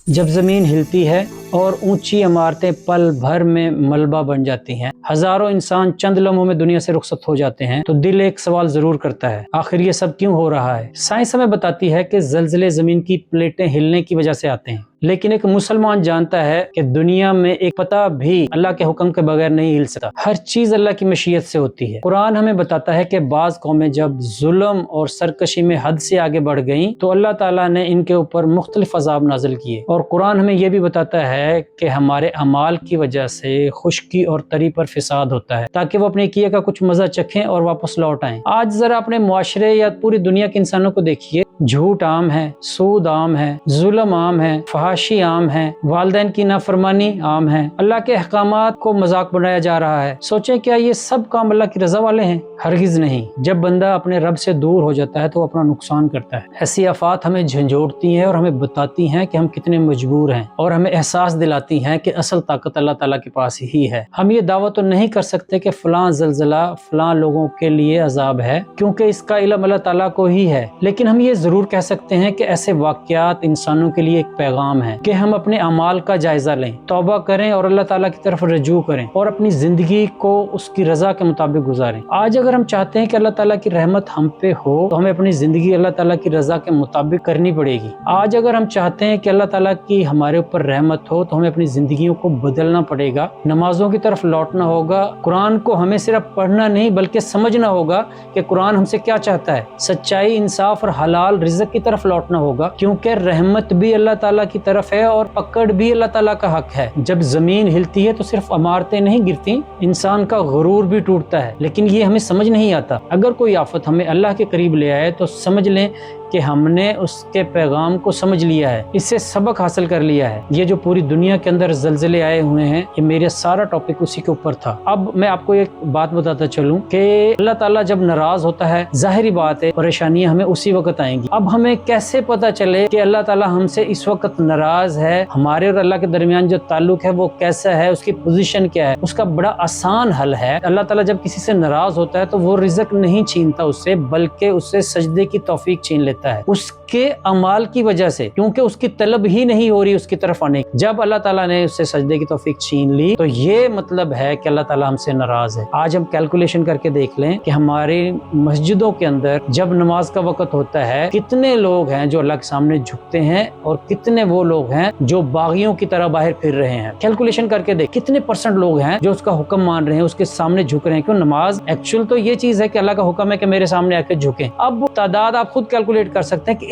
जब ज़मीन हिलती है और ऊंची इमारतें पल भर में मलबा बन जाती हैं, हजारों इंसान चंद लम्हों में दुनिया से रुखसत हो जाते हैं, तो दिल एक सवाल जरूर करता है, आखिर ये सब क्यों हो रहा है। साइंस हमें बताती है कि ज़लज़ले ज़मीन की प्लेटें हिलने की वजह से आते हैं, लेकिन एक मुसलमान जानता है कि दुनिया में एक पता भी अल्लाह के हुक्म के बगैर नहीं हिल सकता। हर चीज अल्लाह की मशीयत से होती है। कुरान हमें बताता है कि बाज़ कौमें जब जुल्म और सरकशी में हद से आगे बढ़ गईं, तो अल्लाह ताला ने इनके ऊपर मुख्तलिफ अज़ाब नाजिल किए। और कुरान हमें यह भी बताता है कि हमारे अमाल की वजह से खुश्की और तरी पर फिसाद होता है, ताकि वो अपने किए का कुछ मजा चखें और वापस लौट आएं। आज जरा अपने मुआशरे या पूरी दुनिया के इंसानों को देखिए, झूठ आम है, सूद आम है, जुल्म आम है, फहाशी आम है, वालिदैन की नाफरमानी आम है, अल्लाह के अहकामात को मजाक बनाया जा रहा है। सोचें क्या ये सब काम अल्लाह की रजा वाले हैं? हरगिज नहीं। जब बंदा अपने रब से दूर हो जाता है तो अपना नुकसान करता है। ऐसी आफात हमें झंझोड़ती हैं और हमें बताती हैं कि हम कितने मजबूर हैं, और हमें एहसास दिलाती हैं कि असल ताकत अल्लाह ताला के पास ही है। हम ये दावा तो नहीं कर सकते कि फलां ज़लज़ला फलां लोगों के लिए अजाब है, क्योंकि इसका इल्म अल्लाह ताला को ही है। लेकिन हम ये जरूर कह सकते हैं कि ऐसे वाक़यात इंसानों के लिए एक पैगाम है कि हम अपने अमाल का जायजा लें, तौबा करें और अल्लाह ताला की तरफ रजू करें और अपनी जिंदगी को उसकी रजा के मुताबिक गुजारें। आज अगर हम चाहते हैं कि अल्लाह ताला की रहमत हम पे हो, तो हमें अपनी जिंदगी अल्लाह ताला की रजा के मुताबिक करनी पड़ेगी। आज अगर हम चाहते हैं कि अल्लाह ताला की हमारे ऊपर रहमत हो, तो हमें अपनी जिंदगियों को बदलना पड़ेगा, नमाजों की तरफ लौटना होगा। कुरान को हमें सिर्फ पढ़ना नहीं बल्कि समझना होगा कि कुरान हमसे क्या चाहता है। सच्चाई, इंसाफ और हलाल रिज़्क की तरफ लौटना होगा, क्योंकि रहमत भी अल्लाह ताला की तरफ है और पकड़ भी अल्लाह ताला का हक है। जब जमीन हिलती है तो सिर्फ इमारतें नहीं गिरती, इंसान का गुरूर भी टूटता है, लेकिन ये हमें समझ नहीं आता। अगर कोई आफत हमें अल्लाह के करीब ले आए तो समझ लें कि हमने उसके पैगाम को समझ लिया है, इससे सबक हासिल कर लिया है। ये जो पूरी दुनिया के अंदर ज़लज़ले आए हुए हैं, ये मेरा सारा टॉपिक उसी के ऊपर था। अब मैं आपको एक बात बताता चलूं कि अल्लाह ताला जब नाराज होता है, जाहिर बात है परेशानियां हमें उसी वक्त आएंगी। अब हमें कैसे पता चले कि अल्लाह ताला हमसे इस वक्त नाराज है, हमारे और अल्लाह के दरमियान जो ताल्लुक है वो कैसा है, उसकी पोजीशन क्या है? उसका बड़ा आसान हल है। अल्लाह ताला जब किसी से नाराज होता है तो वो रिज़्क नहीं छीनता उससे, बल्कि उससे सजदे की तौफीक छीन लेता है, उसके अमाल की वजह से, क्योंकि उसकी तलब ही नहीं हो रही उसकी तरफ आने की। जब अल्लाह ताला ने उससे सजदे की तौफीक छीन ली, तो ये मतलब है कि अल्लाह ताला हमसे नाराज है। आज हम कैलकुलेशन करके देख लें कि हमारी मस्जिदों के अंदर जब नमाज का वक्त होता है, कितने लोग हैं जो अल्लाह के सामने झुकते हैं और कितने वो लोग हैं जो बागियों की तरह बाहर फिर रहे हैं। कैलकुलेशन करके देख, कितने परसेंट लोग हैं जो उसका हुक्म मान रहे हैं, उसके सामने झुक रहे हैं। क्यों? नमाज एक्चुअल तो ये चीज है कि अल्लाह का हुक्म है कि मेरे सामने आके झुकें। अब तादाद आप खुद कैलकुलेट कर सकते हैं कि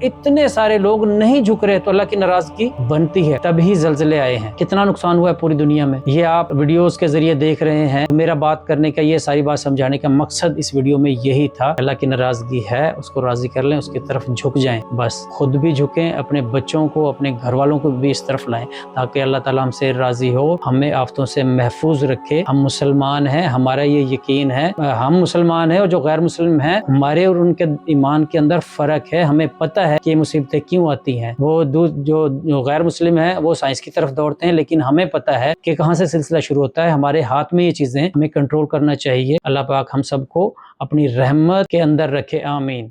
इतने सारे लोग नहीं झुक रहे, तो अल्लाह की नाराजगी बनती है। तभी ज़लज़ले आए हैं। कितना नुकसान हुआ है पूरी दुनिया में, ये आप वीडियोस के जरिए देख रहे हैं। मेरा बात करने का, ये सारी बात समझाने का मकसद इस वीडियो में यही था। अल्लाह की नाराजगी है, उसको राजी कर लें, उसकी तरफ झुक जाएं, बस खुद भी झुकें, अपने बच्चों को, अपने घर वालों को भी इस तरफ लाएं, ताकि अल्लाह ताला हमसे राजी हो, हमें आफतों से महफूज रखे। हम मुसलमान हैं, हमारा ये यकीन है। हम मुसलमान हैं और जो गैर मुस्लिम हैं, हमारे और उनके ईमान के अंदर फर्क है। हमें पता है कि ये मुसीबतें क्यों आती हैं। वो जो गैर मुस्लिम है वो साइंस की तरफ दौड़ते हैं, लेकिन हमें पता है कि कहाँ से सिलसिला शुरू होता है। हमारे हाथ में ये चीजें, हमें कंट्रोल करना चाहिए। अल्लाह पाक हम सबको अपनी रहमत के अंदर रखे, आमीन।